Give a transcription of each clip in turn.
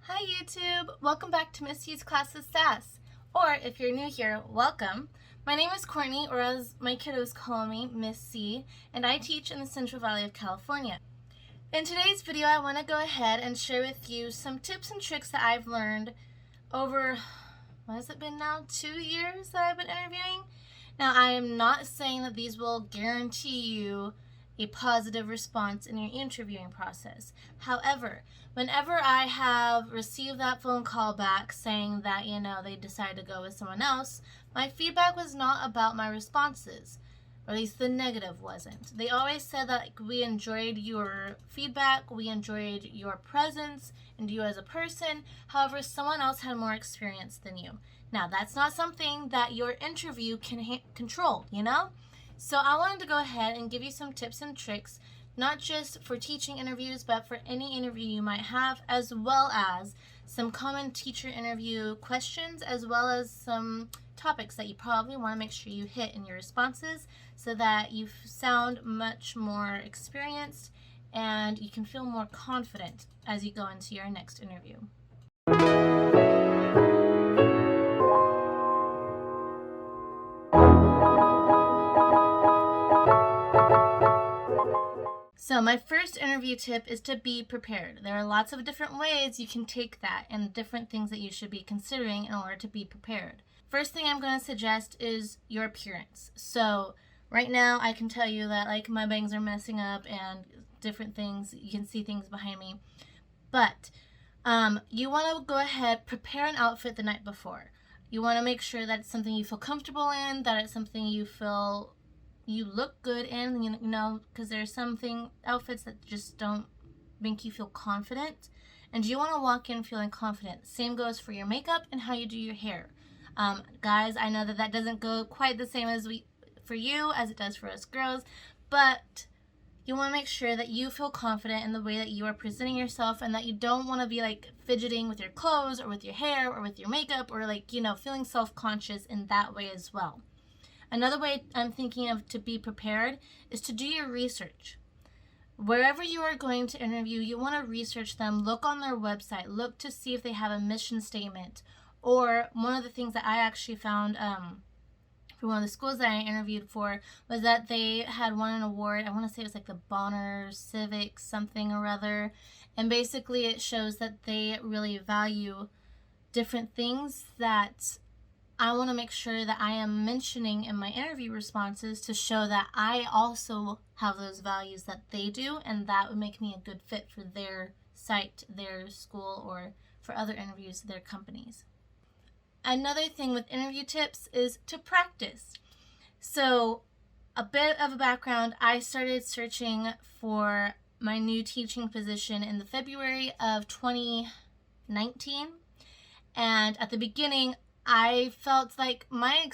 Hi YouTube! Welcome back to Miss C's Classes Sass. Or if you're new here, welcome. My name is Courtney, or as my kiddos call me, Miss C, and I teach in the Central Valley of California. In today's video, I want to go ahead and share with you some tips and tricks that I've learned over, what has it been now, 2 years that I've been interviewing? Now, I am not saying that these will guarantee you a positive response in your interviewing process. However, whenever I have received that phone call back saying that, they decided to go with someone else, my feedback was not about my responses. Or at least the negative wasn't. They always said that we enjoyed your feedback, we enjoyed your presence, and you as a person. However, someone else had more experience than you. Now, that's not something that your interview can control, So I wanted to go ahead and give you some tips and tricks, not just for teaching interviews, but for any interview you might have, as well as some common teacher interview questions, as well as some topics that you probably want to make sure you hit in your responses so that you sound much more experienced and you can feel more confident as you go into your next interview. So my first interview tip is to be prepared. There are lots of different ways you can take that and different things that you should be considering in order to be prepared. First thing I'm going to suggest is your appearance. So right now I can tell you that my bangs are messing up and different things. You can see things behind me. But you want to go ahead, prepare an outfit the night before. You want to make sure that it's something you feel comfortable in, that it's something you feel you look good in, because there's outfits that just don't make you feel confident. And you want to walk in feeling confident. Same goes for your makeup and how you do your hair. Guys, I know that doesn't go quite the same for you as it does for us girls, but you want to make sure that you feel confident in the way that you are presenting yourself and that you don't want to be fidgeting with your clothes or with your hair or with your makeup or feeling self-conscious in that way as well. Another way I'm thinking of to be prepared is to do your research. Wherever you are going to interview, you want to research them, look on their website, look to see if they have a mission statement. Or one of the things that I actually found for one of the schools that I interviewed for was that they had won an award. I want to say it was the Bonner Civic something or other. And basically it shows that they really value different things that I want to make sure that I am mentioning in my interview responses to show that I also have those values that they do, and that would make me a good fit for their site, their school, or for other interviews, their companies. Another thing with interview tips is to practice. So a bit of a background, I started searching for my new teaching position in the February of 2019, and at the beginning I felt like my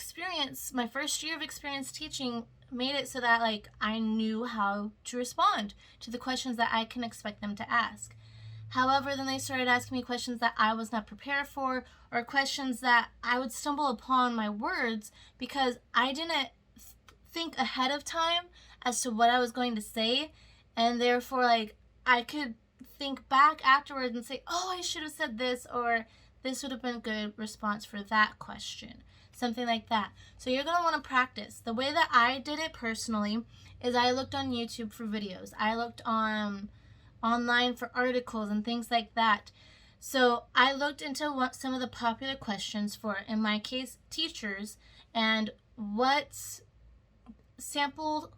first year of experience teaching made it so that I knew how to respond to the questions that I can expect them to ask. However, then they started asking me questions that I was not prepared for, or questions that I would stumble upon my words because I didn't think ahead of time as to what I was going to say, and therefore I could think back afterwards and say, oh, I should have said this, or this would have been a good response for that question. Something like that. So you're going to want to practice. The way that I did it personally is I looked on YouTube for videos. I looked online for articles and things like that. So I looked into some of the popular questions for, in my case, teachers, and what sample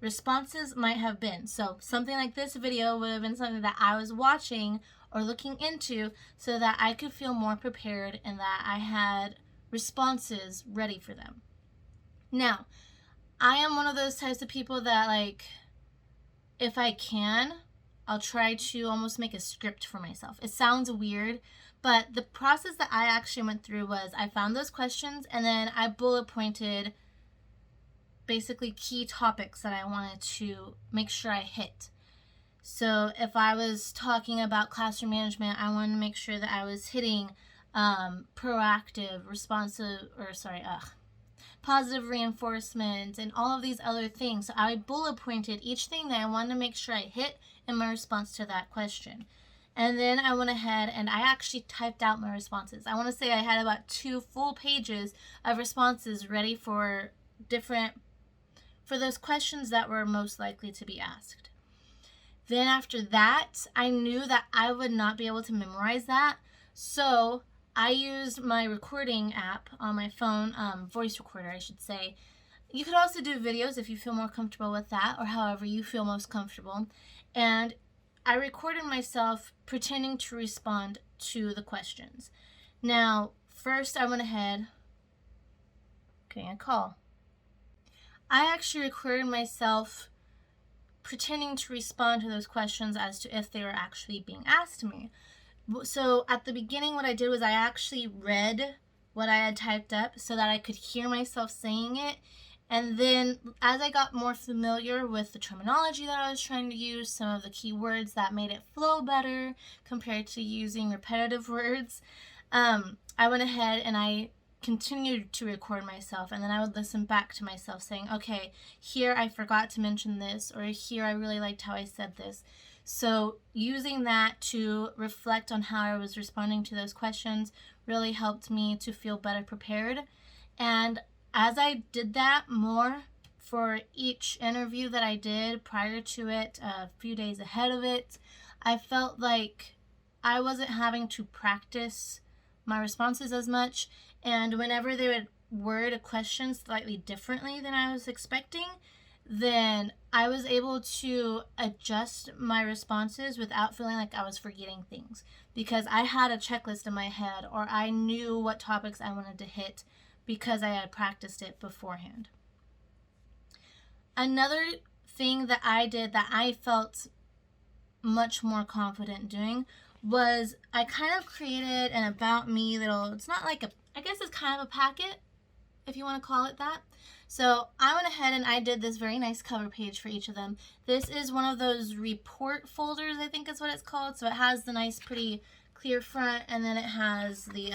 responses might have been. So something like this video would have been something that I was watching or looking into so that I could feel more prepared and that I had responses ready for them. Now, I am one of those types of people that if I can, I'll try to almost make a script for myself. It sounds weird, but the process that I actually went through was I found those questions and then I bullet pointed basically key topics that I wanted to make sure I hit. So if I was talking about classroom management, I wanted to make sure that I was hitting proactive, positive reinforcement and all of these other things. So I bullet pointed each thing that I wanted to make sure I hit in my response to that question. And then I went ahead and I actually typed out my responses. I want to say I had about 2 full pages of responses ready for those questions that were most likely to be asked. Then after that, I knew that I would not be able to memorize that. So I used my recording app on my phone, voice recorder, I should say. You could also do videos if you feel more comfortable with that, or however you feel most comfortable. And I recorded myself pretending to respond to the questions. Now, first I went ahead, getting a call. I actually recorded myself pretending to respond to those questions as to if they were actually being asked to me. So at the beginning, what I did was I actually read what I had typed up so that I could hear myself saying it. And then as I got more familiar with the terminology that I was trying to use, some of the key words that made it flow better compared to using repetitive words, I went ahead and I continued to record myself, and then I would listen back to myself saying, okay, here I forgot to mention this, or here I really liked how I said this. So using that to reflect on how I was responding to those questions really helped me to feel better prepared. And as I did that more for each interview that I did prior to it, a few days ahead of it, I felt like I wasn't having to practice my responses as much. And whenever they would word a question slightly differently than I was expecting, then I was able to adjust my responses without feeling like I was forgetting things, because I had a checklist in my head, or I knew what topics I wanted to hit because I had practiced it beforehand. Another thing that I did that I felt much more confident doing was I kind of created an about me little, it's not like I guess it's kind of a packet, if you want to call it that. So I went ahead and I did this very nice cover page for each of them. This is one of those report folders, I think is what it's called. So it has the nice, pretty clear front, and then it has the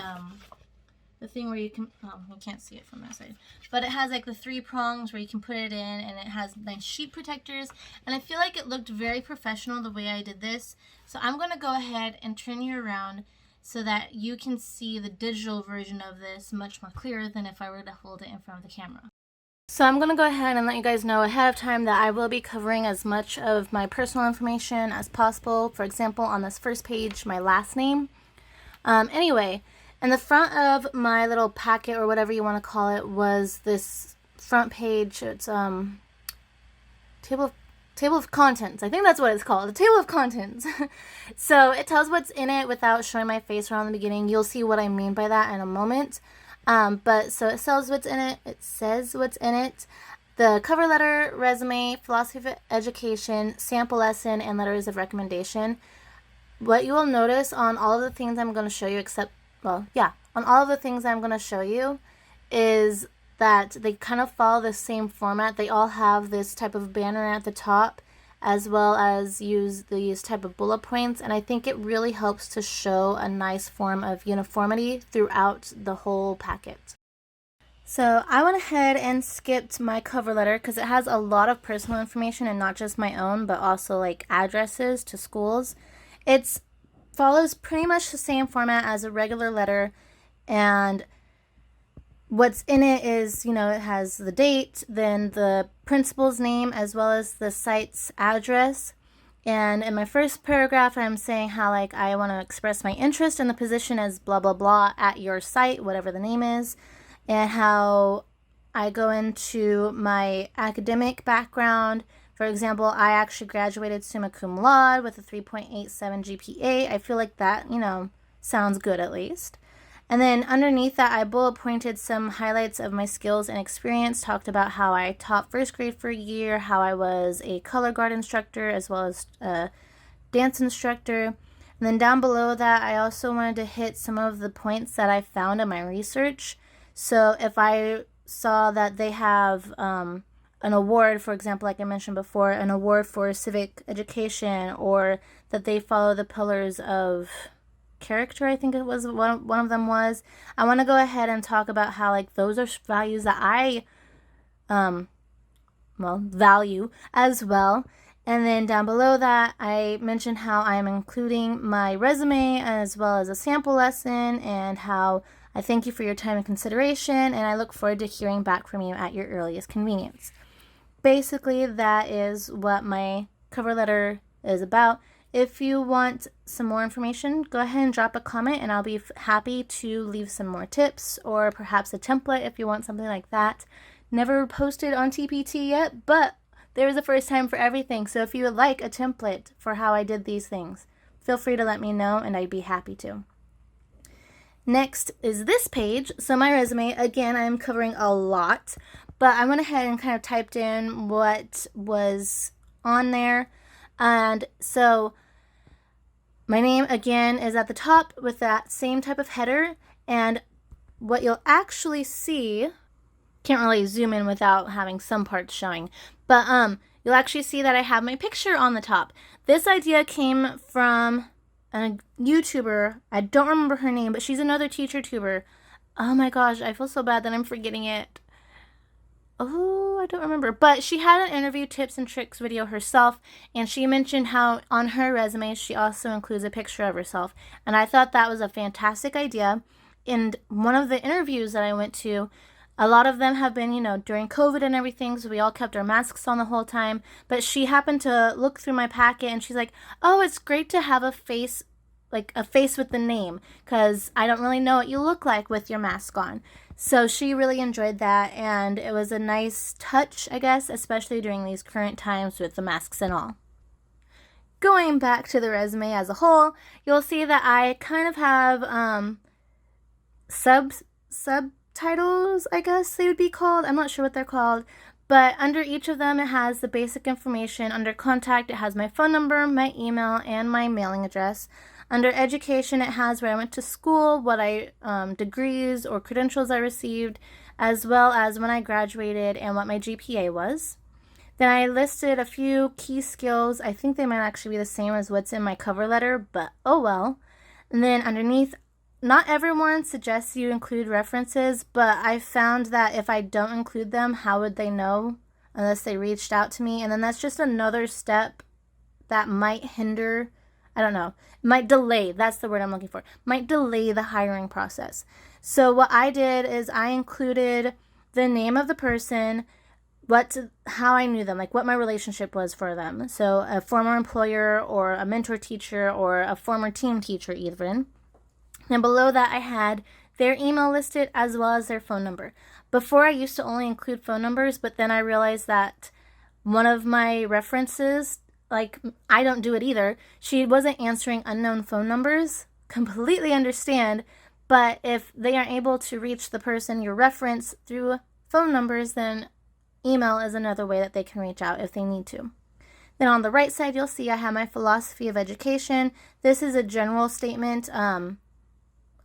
thing where you can, you can't see it from that side, but it has like the 3 prongs where you can put it in, and it has nice sheet protectors, and I feel like it looked very professional the way I did this. So I'm going to go ahead and turn you around so that you can see the digital version of this much more clear than if I were to hold it in front of the camera. So I'm going to go ahead and let you guys know ahead of time that I will be covering as much of my personal information as possible. For example, on this first page, my last name. Anyway, in the front of my little packet, or whatever you want to call it, was this front page. It's table of contents. I think that's what it's called. The table of contents. So it tells what's in it without showing my face around the beginning. You'll see what I mean by that in a moment. But so it says what's in it. It says what's in it. The cover letter, resume, philosophy of education, sample lesson, and letters of recommendation. What you will notice on all of the things I'm going to show you, on all of the things I'm going to show you, is that they kind of follow the same format. They all have this type of banner at the top, as well as use these type of bullet points, and I think it really helps to show a nice form of uniformity throughout the whole packet. So I went ahead and skipped my cover letter because it has a lot of personal information, and not just my own, but also like addresses to schools. It follows pretty much the same format as a regular letter, and what's in it is, it has the date, then the principal's name, as well as the site's address. And in my first paragraph, I'm saying how I want to express my interest in the position as blah, blah, blah at your site, whatever the name is, and how I go into my academic background. For example, I actually graduated summa cum laude with a 3.87 GPA. I feel like that, sounds good at least. And then underneath that, I bullet pointed some highlights of my skills and experience, talked about how I taught first grade for a year, how I was a color guard instructor as well as a dance instructor. And then down below that, I also wanted to hit some of the points that I found in my research. So if I saw that they have an award, for example, like I mentioned before, an award for civic education, or that they follow the pillars of character, I think it was one of them was, I want to go ahead and talk about how those are values that I value as well, And then down below that, I mentioned how I'm including my resume as well as a sample lesson, and how I thank you for your time and consideration, and I look forward to hearing back from you at your earliest convenience. Basically, that is what my cover letter is about. If you want some more information, go ahead and drop a comment, and I'll be happy to leave some more tips, or perhaps a template if you want something like that. Never posted on TPT yet, but there's a first time for everything. So if you would like a template for how I did these things, feel free to let me know, and I'd be happy to. Next is this page. So my resume, again, I'm covering a lot, but I went ahead and kind of typed in what was on there. And so my name, again, is at the top with that same type of header. And what you'll actually see, can't really zoom in without having some parts showing, but you'll actually see that I have my picture on the top. This idea came from a YouTuber. I don't remember her name, but she's another teacher tuber. Oh my gosh, I feel so bad that I'm forgetting it. Oh, I don't remember. But she had an interview tips and tricks video herself, and she mentioned how on her resume she also includes a picture of herself. And I thought that was a fantastic idea. And one of the interviews that I went to, a lot of them have been, during COVID and everything, so we all kept our masks on the whole time. But she happened to look through my packet, and she's like, oh, it's great to have a face, like a face with the name, because I don't really know what you look like with your mask on. So she really enjoyed that, and it was a nice touch, I guess, especially during these current times with the masks and all. Going back to the resume as a whole, you'll see that I kind of have subtitles, I guess they would be called. I'm not sure what they're called, but under each of them it has the basic information. Under contact, it has my phone number, my email, and my mailing address. Under education, it has where I went to school, what degrees or credentials I received, as well as when I graduated and what my GPA was. Then I listed a few key skills. I think they might actually be the same as what's in my cover letter, but oh well. And then underneath, not everyone suggests you include references, but I found that if I don't include them, how would they know unless they reached out to me? And then that's just another step that might hinder, I don't know, might delay, that's the word I'm looking for, might delay the hiring process. So what I did is I included the name of the person, how I knew them, like what my relationship was for them. So a former employer or a mentor teacher or a former team teacher even. And below that I had their email listed as well as their phone number. Before I used to only include phone numbers, but then I realized that one of my references, like, I don't do it either. She wasn't answering unknown phone numbers. Completely understand. But if they aren't able to reach the person you reference through phone numbers, then email is another way that they can reach out if they need to. Then on the right side, you'll see I have my philosophy of education. This is a general statement.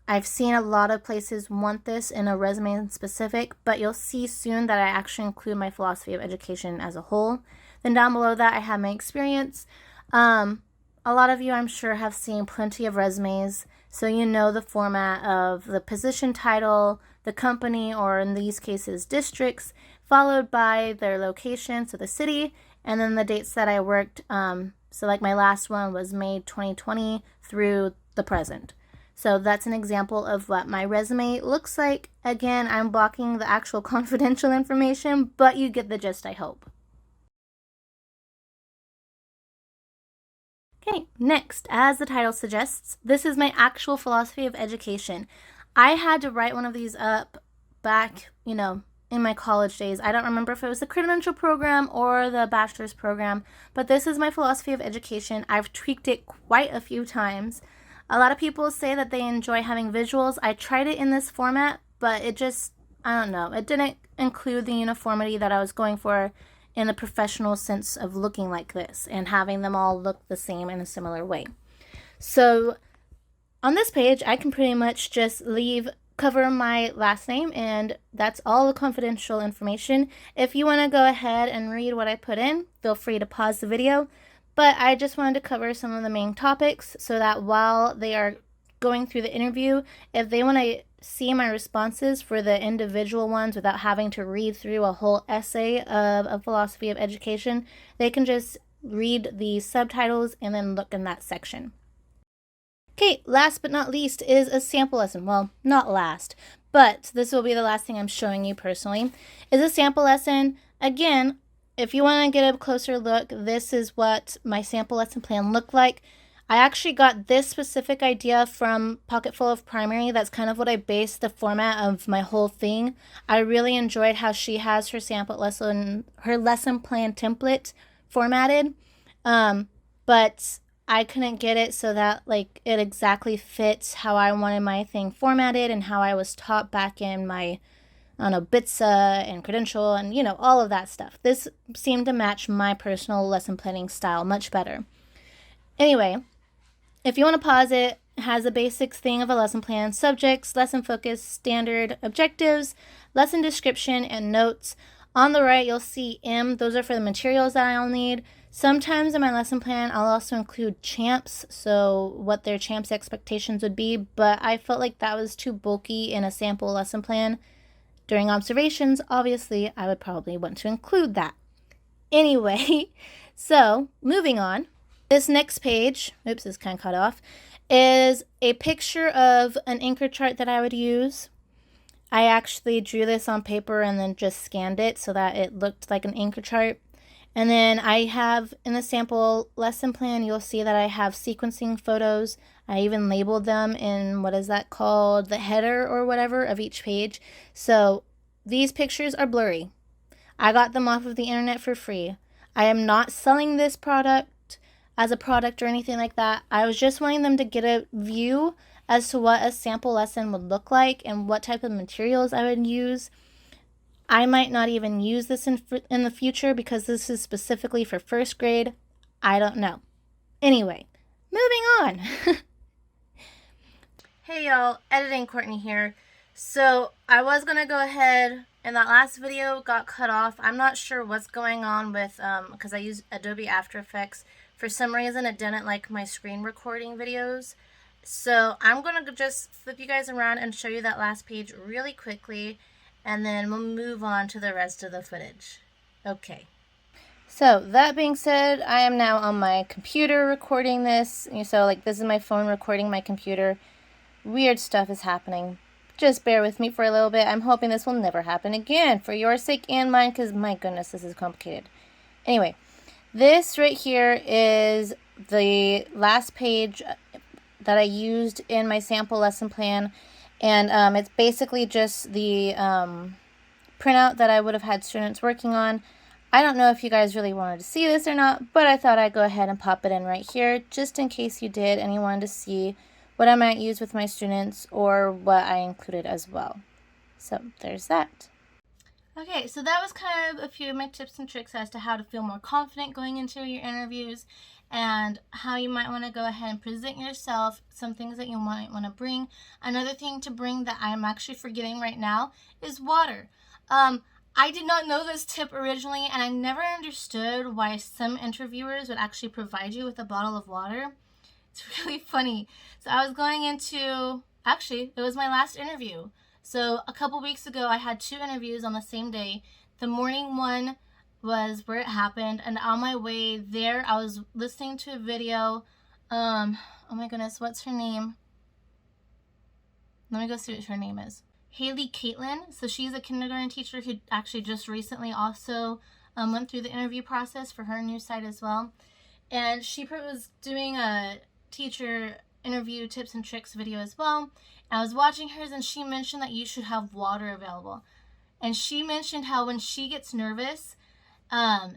I've seen a lot of places want this in a resume in specific, but you'll see soon that I actually include my philosophy of education as a whole. Then down below that, I have my experience. A lot of you, I'm sure, have seen plenty of resumes, so you know the format of the position title, the company, or in these cases, districts, followed by their location, so the city, and then the dates that I worked. So like my last one was May 2020 through the present. So that's an example of what my resume looks like. Again, I'm blocking the actual confidential information, but you get the gist, I hope. Okay, next, as the title suggests, this is my actual philosophy of education. I had to write one of these up back, in my college days. I don't remember if it was the credential program or the bachelor's program, but this is my philosophy of education. I've tweaked it quite a few times. A lot of people say that they enjoy having visuals. I tried it in this format, but it just, I don't know, it didn't include the uniformity that I was going for in the professional sense of looking like this and having them all look the same in a similar way. So on this page, I can pretty much just cover my last name, and that's all the confidential information. If you want to go ahead and read what I put in, feel free to pause the video. But I just wanted to cover some of the main topics so that while they are going through the interview, if they want to see my responses for the individual ones without having to read through a whole essay of a philosophy of education, they can just read the subtitles and then look in that section. Okay, last but not least is a sample lesson. Well, not last, but this will be the last thing I'm showing you personally, is a sample lesson. Again, if you want to get a closer look, this is what my sample lesson plan looked like. I actually got this specific idea from Pocketful of Primary. That's kind of what I based the format of my whole thing. I really enjoyed how she has her sample lesson, her lesson plan template formatted. But I couldn't get it so that like it exactly fits how I wanted my thing formatted and how I was taught back in my, I don't know, BITSA and Credential and, you know, all of that stuff. This seemed to match my personal lesson planning style much better. Anyway, if you want to pause it, it has a basics thing of a lesson plan: subjects, lesson focus, standard, objectives, lesson description, and notes. On the right, you'll see M. Those are for the materials that I'll need. Sometimes in my lesson plan, I'll also include champs, so what their champs expectations would be, but I felt like that was too bulky in a sample lesson plan. During observations, obviously, I would probably want to include that. Anyway, so moving on. This next page, oops, it's kind of cut off, is a picture of an anchor chart that I would use. I actually drew this on paper and then just scanned it so that it looked like an anchor chart. And then I have, in the sample lesson plan, you'll see that I have sequencing photos. I even labeled them in, what is that called, the header or whatever of each page. So these pictures are blurry. I got them off of the internet for free. I am not selling this product as a product or anything like that. I was just wanting them to get a view as to what a sample lesson would look like and what type of materials I would use. I might not even use this in the future because this is specifically for first grade. I don't know. Anyway, moving on. Hey y'all, Editing Courtney here. So I was going to go ahead, and that last video got cut off. I'm not sure what's going on with, because I use Adobe After Effects. For some reason, it didn't like my screen recording videos. So I'm going to just flip you guys around and show you that last page really quickly, and then we'll move on to the rest of the footage. Okay. So that being said, I am now on my computer recording this. So like this is my phone recording my computer. Weird stuff is happening. Just bear with me for a little bit. I'm hoping this will never happen again for your sake and mine, because my goodness, this is complicated. Anyway. This right here is the last page that I used in my sample lesson plan, and it's basically just the printout that I would have had students working on. I don't know if you guys really wanted to see this or not, but I thought I'd go ahead and pop it in right here, just in case you did and you wanted to see what I might use with my students or what I included as well. So there's that. Okay, so that was kind of a few of my tips and tricks as to how to feel more confident going into your interviews and how you might want to go ahead and present yourself, some things that you might want to bring. Another thing to bring that I'm actually forgetting right now is water. I did not know this tip originally, and I never understood why some interviewers would actually provide you with a bottle of water. It's really funny. So I was going into, actually, it was my last interview. So a couple weeks ago, I had 2 interviews on the same day. The morning one was where it happened, and on my way there, I was listening to a video. Oh my goodness, what's her name? Let me go see what her name is. Haley Caitlin. So she's a kindergarten teacher who actually just recently also went through the interview process for her new site as well. And she was doing a teacher interview tips and tricks video as well. I was watching hers, and she mentioned that you should have water available. And she mentioned how when she gets nervous,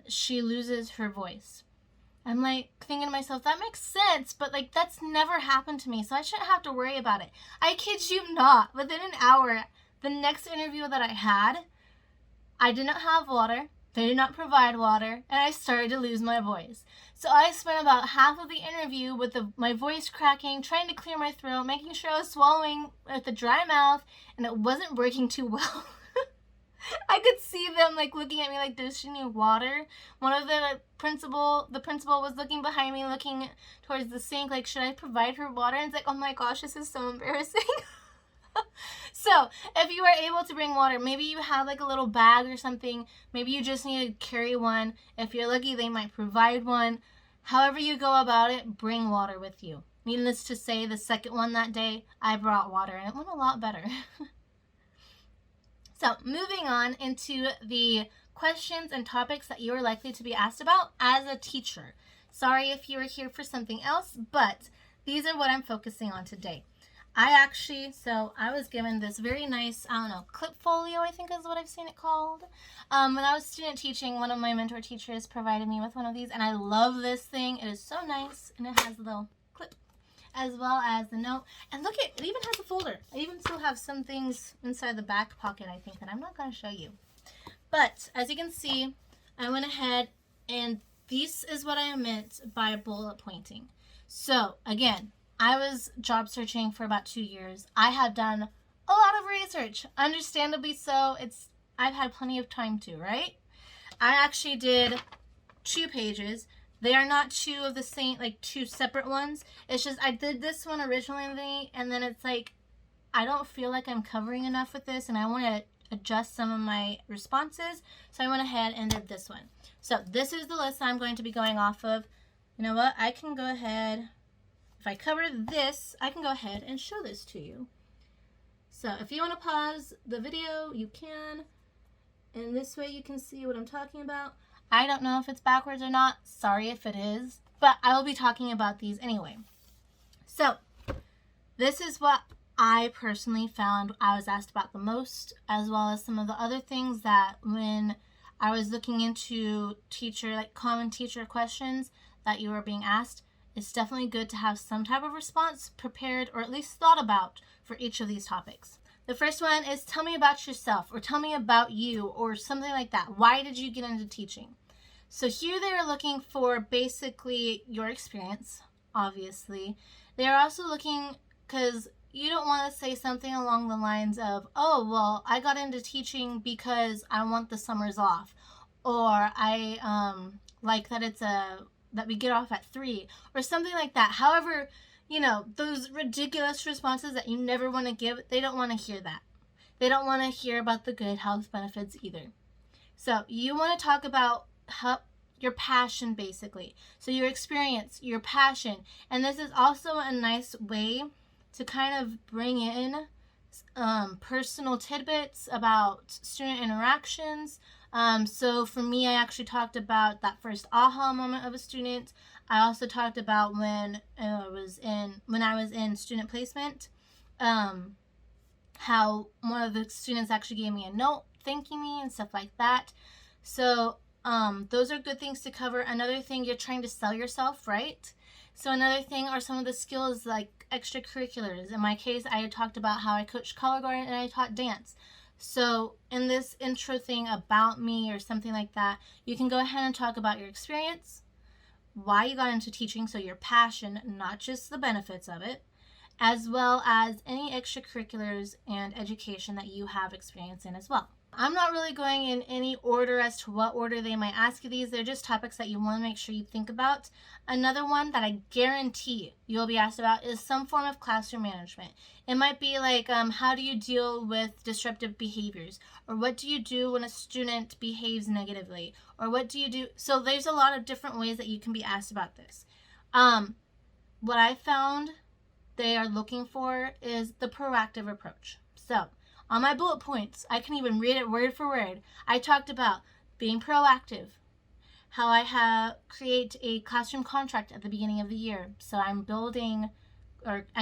she loses her voice. I'm like thinking to myself, that makes sense, but like that's never happened to me, so I shouldn't have to worry about it. I kid you not, within an hour, the next interview that I had, I did not have water. They did not provide water, and I started to lose my voice. So I spent about half of the interview with my voice cracking, trying to clear my throat, making sure I was swallowing with a dry mouth, and it wasn't working too well. I could see them like looking at me like, does she need water? One of the principal was looking behind me, looking towards the sink, like, should I provide her water? And it's like, oh my gosh, this is so embarrassing. So if you are able to bring water, maybe you have like a little bag or something. Maybe you just need to carry one. If you're lucky, they might provide one. However you go about it, bring water with you. Needless to say, the second one that day, I brought water and it went a lot better. So moving on into the questions and topics that you are likely to be asked about as a teacher. Sorry if you were here for something else, but these are what I'm focusing on today. I was given this very nice, clip folio, I think is what I've seen it called. When I was student teaching, one of my mentor teachers provided me with one of these, and I love this thing. It is so nice, and it has a little clip, as well as the note. And look, it even has a folder. I even still have some things inside the back pocket, I think, that I'm not going to show you. But, as you can see, I went ahead, and this is what I meant by bullet pointing. So, again, I was job searching for about 2 years. I have done a lot of research, understandably so. I've had plenty of time to, right? I actually did 2 pages. They are not 2 of the same, like 2 separate ones. It's just I did this one originally, and then it's like I don't feel like I'm covering enough with this, and I want to adjust some of my responses. So I went ahead and did this one. So this is the list I'm going to be going off of. You know what? I can go ahead. If I cover this, I can go ahead and show this to you. So if you want to pause the video, you can. And this way you can see what I'm talking about. I don't know if it's backwards or not. Sorry if it is. But I will be talking about these anyway. So this is what I personally found I was asked about the most, as well as some of the other things that when I was looking into common teacher questions that you were being asked, it's definitely good to have some type of response prepared or at least thought about for each of these topics. The first one is tell me about yourself, or tell me about you, or something like that. Why did you get into teaching? So here they are looking for basically your experience, obviously. They are also looking, because you don't want to say something along the lines of, oh, well, I got into teaching because I want the summers off, or I like that we get off at 3, or something like that. However, those ridiculous responses that you never want to give, they don't want to hear that. They don't want to hear about the good health benefits either. So you want to talk about your passion, basically. So your experience, your passion. And this is also a nice way to kind of bring in personal tidbits about student interactions. So for me, I actually talked about that first aha moment of a student. I also talked about when I was in student placement, how one of the students actually gave me a note thanking me and stuff like that. So those are good things to cover. Another thing, you're trying to sell yourself, right? So another thing are some of the skills like extracurriculars. In my case, I had talked about how I coached color guard and I taught dance. So in this intro thing about me or something like that, you can go ahead and talk about your experience, why you got into teaching, so your passion, not just the benefits of it, as well as any extracurriculars and education that you have experience in as well. I'm not really going in any order as to what order they might ask you these. They're just topics that you want to make sure you think about. Another one that I guarantee you'll be asked about is some form of classroom management. It might be like, how do you deal with disruptive behaviors? Or what do you do when a student behaves negatively? Or what do you do? So there's a lot of different ways that you can be asked about this. What I found they are looking for is the proactive approach. So on my bullet points, I can even read it word for word. I talked about being proactive, how I create a classroom contract at the beginning of the year. So I'm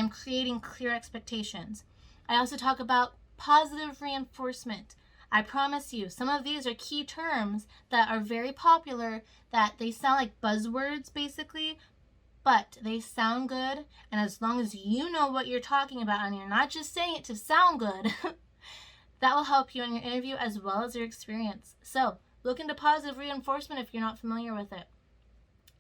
creating clear expectations. I also talk about positive reinforcement. I promise you, some of these are key terms that are very popular, that they sound like buzzwords basically, but they sound good. And as long as you know what you're talking about and you're not just saying it to sound good, that will help you in your interview as well as your experience. So look into positive reinforcement if you're not familiar with it.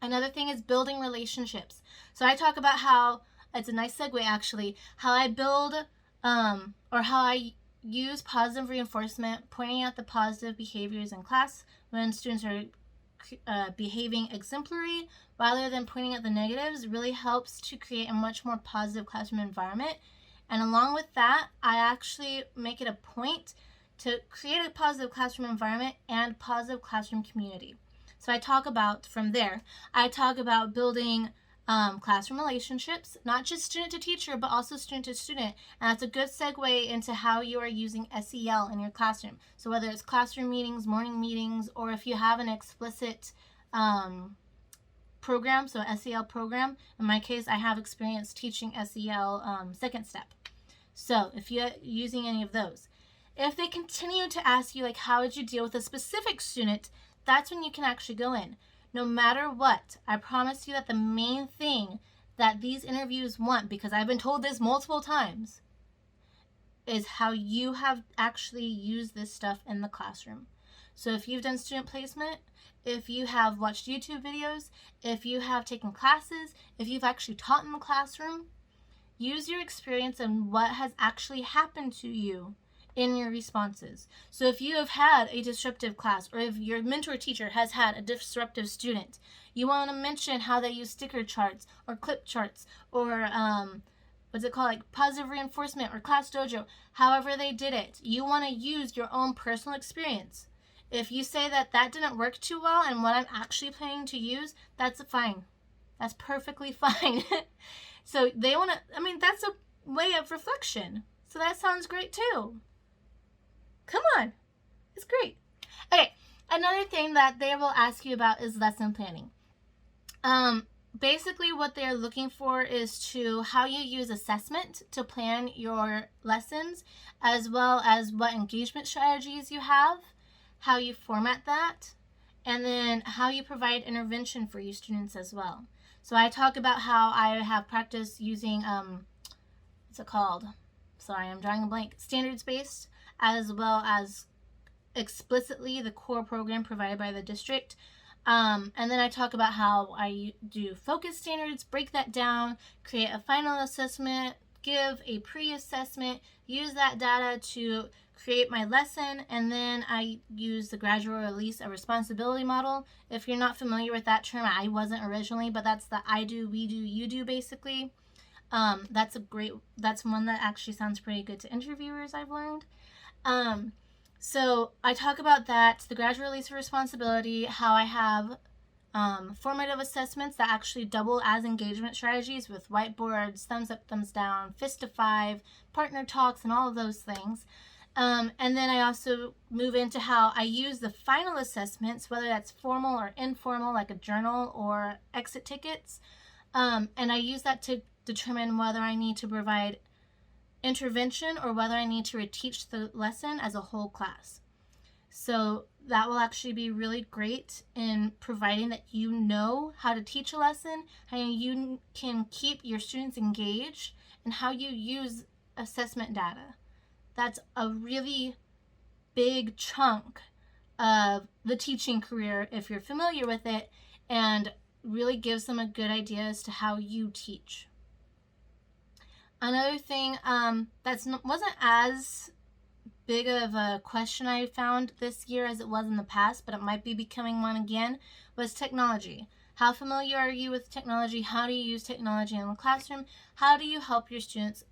Another thing is building relationships. So I talk about how, it's a nice segue actually, how I build or how I use positive reinforcement, pointing out the positive behaviors in class when students are behaving exemplary rather than pointing out the negatives, really helps to create a much more positive classroom environment. And along with that, I actually make it a point to create a positive classroom environment and positive classroom community. So I talk about, from there, I talk about building classroom relationships, not just student to teacher, but also student to student. And that's a good segue into how you are using SEL in your classroom. So whether it's classroom meetings, morning meetings, or if you have an explicit program, so SEL program. In my case, I have experience teaching SEL second step. So if you're using any of those, if they continue to ask you, like, how would you deal with a specific student, that's when you can actually go in. No matter what, I promise you that the main thing that these interviews want, because I've been told this multiple times, is how you have actually used this stuff in the classroom. So if you've done student placement, if you have watched YouTube videos, if you have taken classes, if you've actually taught in the classroom, use your experience and what has actually happened to you in your responses. So if you have had a disruptive class, or if your mentor teacher has had a disruptive student, you want to mention how they use sticker charts or clip charts or what's it called, like positive reinforcement or class dojo, however they did it. You want to use your own personal experience. If you say that that didn't work too well and what I'm actually planning to use, that's fine. That's perfectly fine. So they want to, that's a way of reflection. So that sounds great too. Come on. It's great. Okay, another thing that they will ask you about is lesson planning. Basically what they're looking for is how you use assessment to plan your lessons, as well as what engagement strategies you have, how you format that, and then how you provide intervention for your students as well. So I talk about how I have practiced using, what's it called? Sorry, I'm drawing a blank. Standards-based, as well as explicitly the core program provided by the district. And then I talk about how I do focus standards, break that down, create a final assessment, give a pre-assessment, use that data to create my lesson, and then I use the gradual release of responsibility model. If you're not familiar with that term, I wasn't originally, but that's the I do, we do, you do basically. That's one that actually sounds pretty good to interviewers, I've learned. So I talk about that, the gradual release of responsibility, how I have formative assessments that actually double as engagement strategies with whiteboards, thumbs up, thumbs down, fist to 5, partner talks, and all of those things. And then I also move into how I use the final assessments, whether that's formal or informal, like a journal or exit tickets. And I use that to determine whether I need to provide intervention or whether I need to reteach the lesson as a whole class. So that will actually be really great in providing that you know how to teach a lesson, how you can keep your students engaged, and how you use assessment data. That's a really big chunk of the teaching career if you're familiar with it, and really gives them a good idea as to how you teach. Another thing wasn't as big of a question I found this year as it was in the past, but it might be becoming one again, was technology. How familiar are you with technology? How do you use technology in the classroom? How do you help your students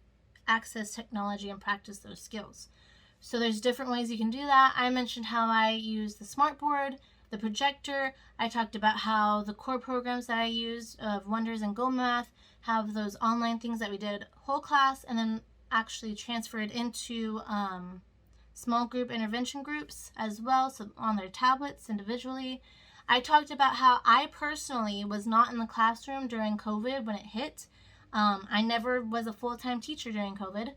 access technology and practice those skills? So there's different ways you can do that. I mentioned how I use the smartboard, the projector. I talked about how the core programs that I use of Wonders and GoMath have those online things that we did whole class and then actually transferred into small group intervention groups as well, so on their tablets individually. I talked about how I personally was not in the classroom during COVID when it hit. I never was a full-time teacher during COVID.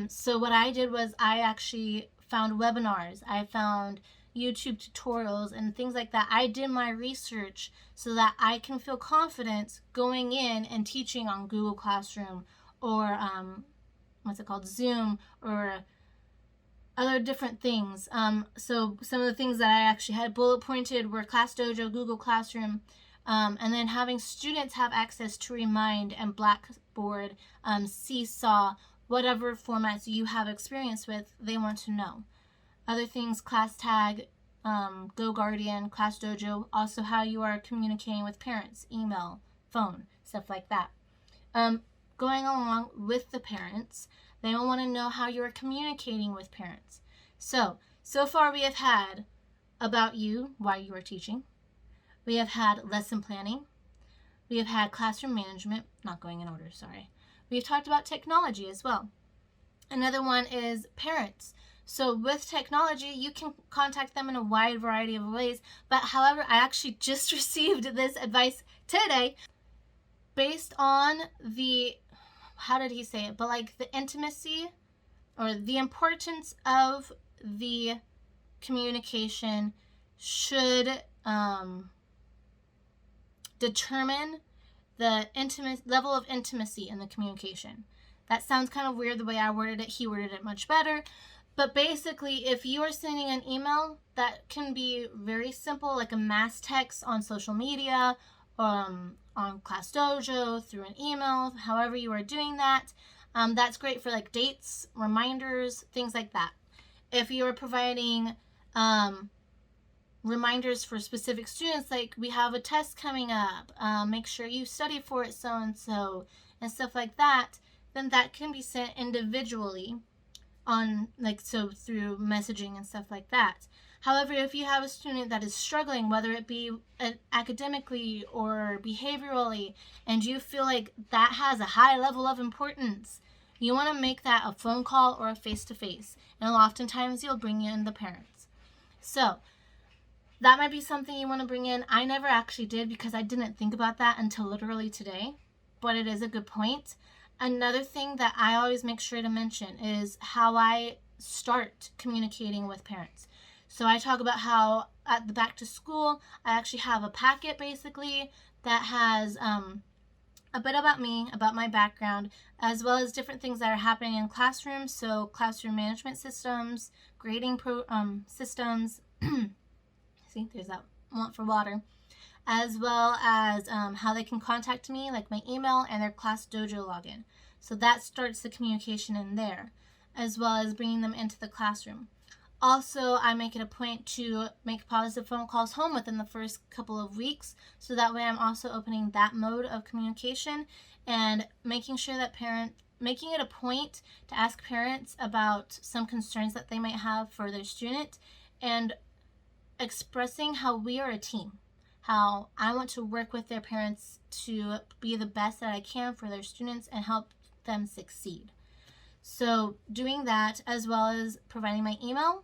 So what I did was I actually found webinars. I found YouTube tutorials and things like that. I did my research so that I can feel confident going in and teaching on Google Classroom or Zoom or other different things. So some of the things that I actually had bullet pointed were Class Dojo, Google Classroom, and then having students have access to Remind and Blackboard, Seesaw, whatever formats you have experience with, they want to know. Other things, Class Tag, GoGuardian, Class Dojo, also how you are communicating with parents, email, phone, stuff like that. going along with the parents. They will want to know how you're communicating with parents. So far we have had about you, why you are teaching. We have had lesson planning. We have had classroom management, not going in order, sorry. We've talked about technology as well. Another one is parents. So with technology, you can contact them in a wide variety of ways. But however, I actually just received this advice today based on the, how did he say it? But like the intimacy or the importance of the communication should determine the level of intimacy in the communication. That sounds kind of weird the way I worded it. He worded it much better. But basically, if you are sending an email that can be very simple, like a mass text on social media, on ClassDojo, through an email, however you are doing that, that's great for like dates, reminders, things like that. If you are providing reminders for specific students, like we have a test coming up, make sure you study for it so-and-so, and stuff like that, then that can be sent individually on through messaging and stuff like that. However, if you have a student that is struggling, whether it be academically or behaviorally, and you feel like that has a high level of importance, you want to make that a phone call or a face-to-face. And oftentimes you'll bring in the parents. So that might be something you want to bring in. I never actually did because I didn't think about that until literally today, but it is a good point. Another thing that I always make sure to mention is how I start communicating with parents. So I talk about how at the back to school, I actually have a packet basically that has a bit about me, about my background, as well as different things that are happening in classrooms. So classroom management systems, grading systems, see, there's that want for water, as well as how they can contact me, like my email and their ClassDojo login. So that starts the communication in there, as well as bringing them into the classroom. Also, I make it a point to make positive phone calls home within the first couple of weeks, so that way I'm also opening that mode of communication and making sure that making it a point to ask parents about some concerns that they might have for their student, and expressing how we are a team, how I want to work with their parents to be the best that I can for their students and help them succeed. So doing that, as well as providing my email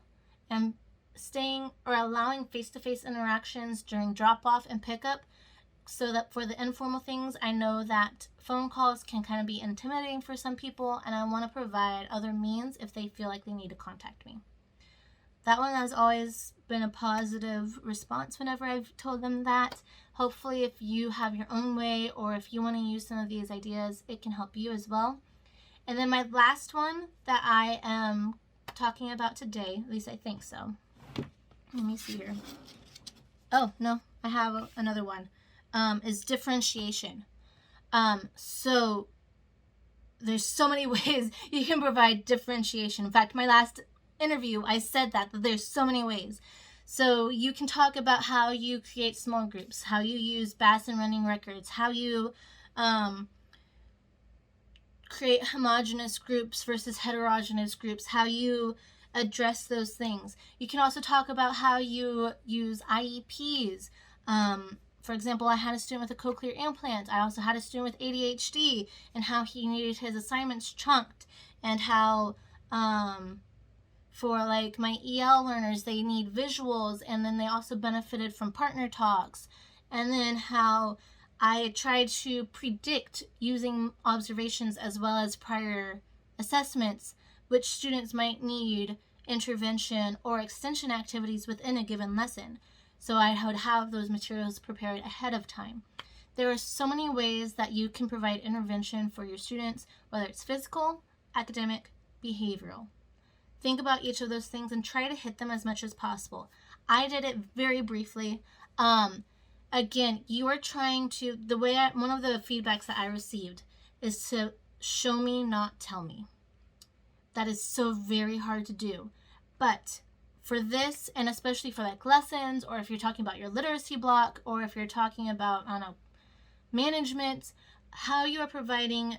and staying or allowing face-to-face interactions during drop-off and pickup, so that for the informal things, I know that phone calls can kind of be intimidating for some people, and I want to provide other means if they feel like they need to contact me. That one has always been a positive response whenever I've told them that. Hopefully, if you have your own way or if you want to use some of these ideas, it can help you as well. And then my last one that I am talking about today, at least I think so. Let me see here. Oh, no, I have another one, is differentiation. So there's so many ways you can provide differentiation. In fact, my last interview, I said that there's so many ways. So you can talk about how you create small groups, how you use Bassin running records, how you create homogeneous groups versus heterogeneous groups, how you address those things. You can also talk about how you use IEPs. For example, I had a student with a cochlear implant. I also had a student with ADHD and how he needed his assignments chunked, and how for like my EL learners, they need visuals, and then they also benefited from partner talks. And then how I tried to predict using observations as well as prior assessments which students might need intervention or extension activities within a given lesson. So I would have those materials prepared ahead of time. There are so many ways that you can provide intervention for your students, whether it's physical, academic, behavioral. Think about each of those things and try to hit them as much as possible. I did it very briefly. Again, you are trying to, one of the feedbacks that I received is to show me, not tell me. That is so very hard to do. But for this, and especially for like lessons, or if you're talking about your literacy block, or if you're talking about, management, how you are providing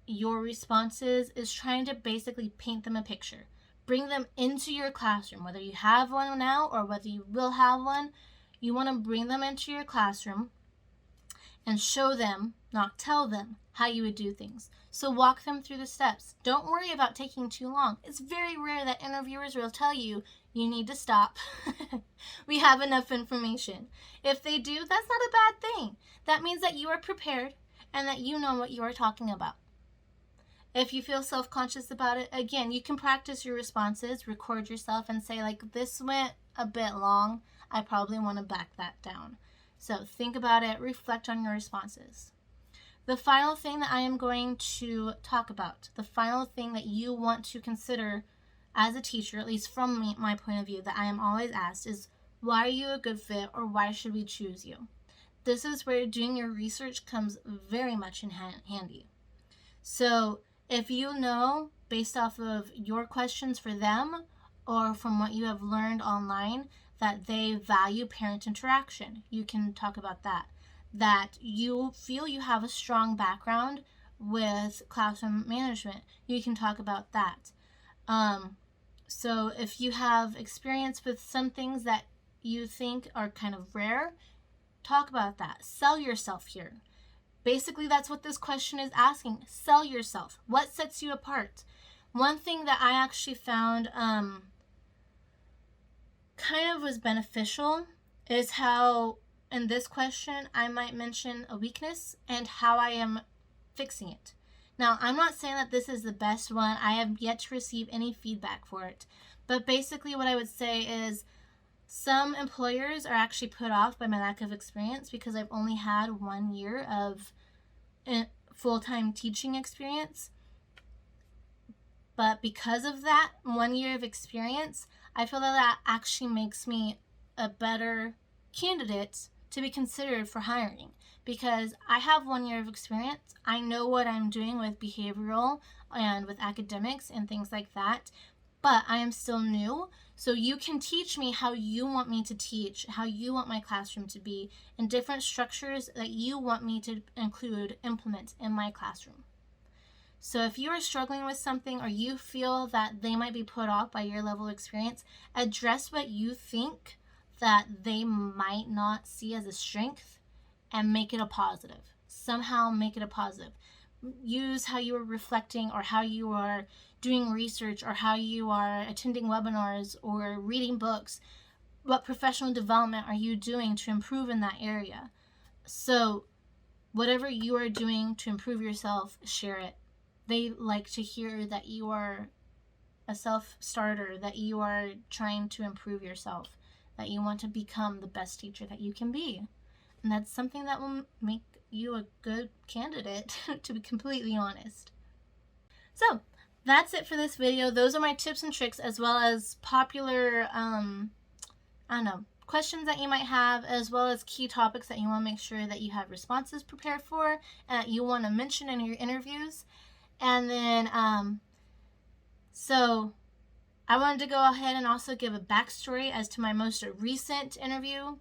your responses is trying to basically paint them a picture. Bring them into your classroom, whether you have one now or whether you will have one. You want to bring them into your classroom and show them, not tell them, how you would do things. So walk them through the steps. Don't worry about taking too long. It's very rare that interviewers will tell you, you need to stop. We have enough information. If they do, that's not a bad thing. That means that you are prepared and that you know what you are talking about. If you feel self-conscious about it, again, you can practice your responses, record yourself and say, like, this went a bit long. I probably want to back that down. So think about it, reflect on your responses. The final thing that I am going to talk about, the final thing that you want to consider as a teacher, at least from my point of view, that I am always asked is, why are you a good fit, or why should we choose you? This is where doing your research comes very much in handy. So if you know, based off of your questions for them or from what you have learned online, that they value parent interaction, you can talk about that. That you feel you have a strong background with classroom management, you can talk about that. So if you have experience with some things that you think are kind of rare, talk about that. Sell yourself here. Basically, that's what this question is asking. Sell yourself. What sets you apart? One thing that I actually found kind of was beneficial is how in this question I might mention a weakness and how I am fixing it. Now, I'm not saying that this is the best one. I have yet to receive any feedback for it. But basically what I would say is some employers are actually put off by my lack of experience because I've only had 1 year of full-time teaching experience. But because of that 1 year of experience, I feel that that actually makes me a better candidate to be considered for hiring, because I have 1 year of experience. I know what I'm doing with behavioral and with academics and things like that, but I am still new. So you can teach me how you want me to teach, how you want my classroom to be, and different structures that you want me to implement in my classroom. So if you are struggling with something or you feel that they might be put off by your level of experience, address what you think that they might not see as a strength and make it a positive. Somehow make it a positive. Use how you are reflecting or how you are doing research or how you are attending webinars or reading books. What professional development are you doing to improve in that area? So whatever you are doing to improve yourself, share it. They like to hear that you are a self-starter, that you are trying to improve yourself, that you want to become the best teacher that you can be. And that's something that will make you a good candidate, to be completely honest. So that's it for this video. Those are my tips and tricks, as well as popular, questions that you might have, as well as key topics that you want to make sure that you have responses prepared for and that you want to mention in your interviews. And then, so I wanted to go ahead and also give a backstory as to my most recent interview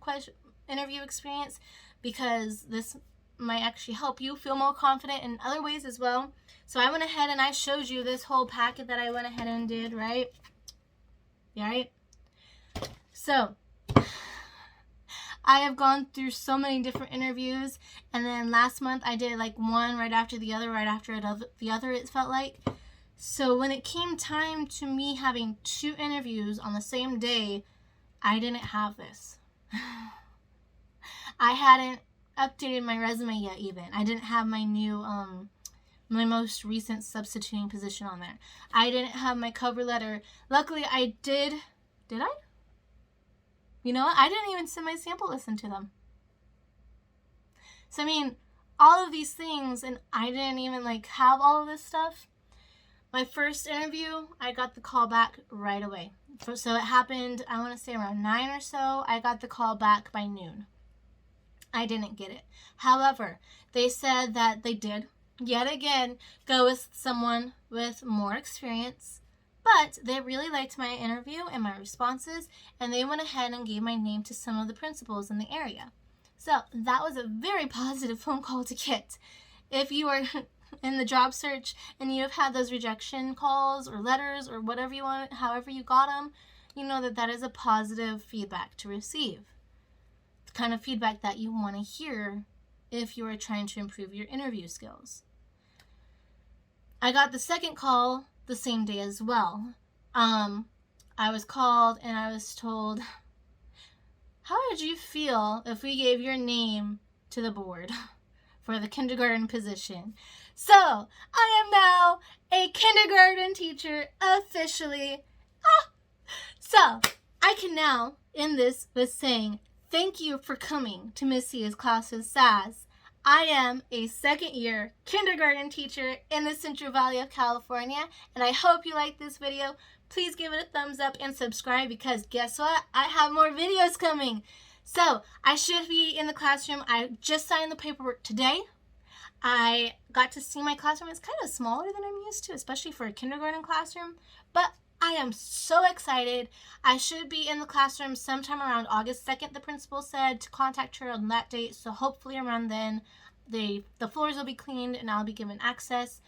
experience, because this might actually help you feel more confident in other ways as well. So I went ahead and I showed you this whole packet that I went ahead and did, right? Yeah, right? So I have gone through so many different interviews, and then last month I did like one right after the other, it felt like. So when it came time to me having 2 interviews on the same day, I didn't have this. I hadn't updated my resume yet even. I didn't have my new, my most recent substituting position on there. I didn't have my cover letter. Luckily I did. Did I? You know what? I didn't even send my sample listen to them. So I mean, all of these things, and I didn't even like have all of this stuff. My first interview, I got the call back right away. So it happened, I want to say around 9 or so. I got the call back by noon. I didn't get it. However, they said that they did, yet again, go with someone with more experience. But they really liked my interview and my responses, and they went ahead and gave my name to some of the principals in the area. So that was a very positive phone call to get. If you are in the job search and you have had those rejection calls or letters or whatever you want, however you got them, you know that that is a positive feedback to receive. The kind of feedback that you want to hear if you are trying to improve your interview skills. I got the second call the same day as well. I was called and I was told, how would you feel if we gave your name to the board for the kindergarten position? So, I am now a kindergarten teacher officially. So, I can now end this with saying, thank you for coming to Miss Cia's Class with Sass. I am a second-year kindergarten teacher in the Central Valley of California, and I hope you like this video. Please give it a thumbs up and subscribe because guess what? I have more videos coming. So, I should be in the classroom. I just signed the paperwork today. I got to see my classroom. It's kind of smaller than I'm used to, especially for a kindergarten classroom, but I am so excited. I should be in the classroom sometime around August 2nd, the principal said, to contact her on that date. So hopefully around then, the floors will be cleaned and I'll be given access.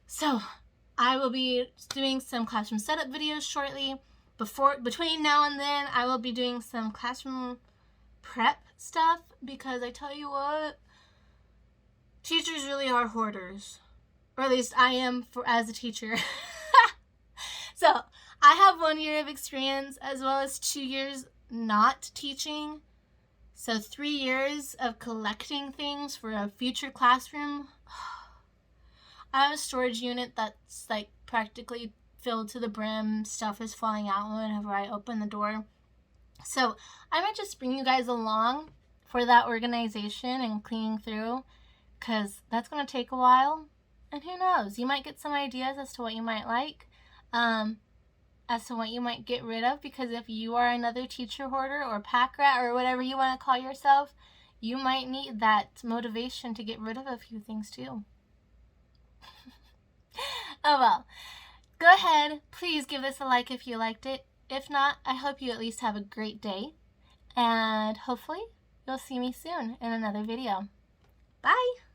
So I will be doing some classroom setup videos shortly. Between now and then, I will be doing some classroom prep stuff because I tell you what, teachers really are hoarders. Or at least I am as a teacher. So, I have 1 year of experience as well as 2 years not teaching. So 3 years of collecting things for a future classroom. I have a storage unit that's like practically filled to the brim. Stuff is falling out whenever I open the door. So, I might just bring you guys along for that organization and cleaning through because that's going to take a while. And who knows, you might get some ideas as to what you might like. As to what you might get rid of, because if you are another teacher hoarder or pack rat or whatever you want to call yourself, you might need that motivation to get rid of a few things too. Oh well, go ahead, please give this a like if you liked it. If not, I hope you at least have a great day, and hopefully you'll see me soon in another video. Bye!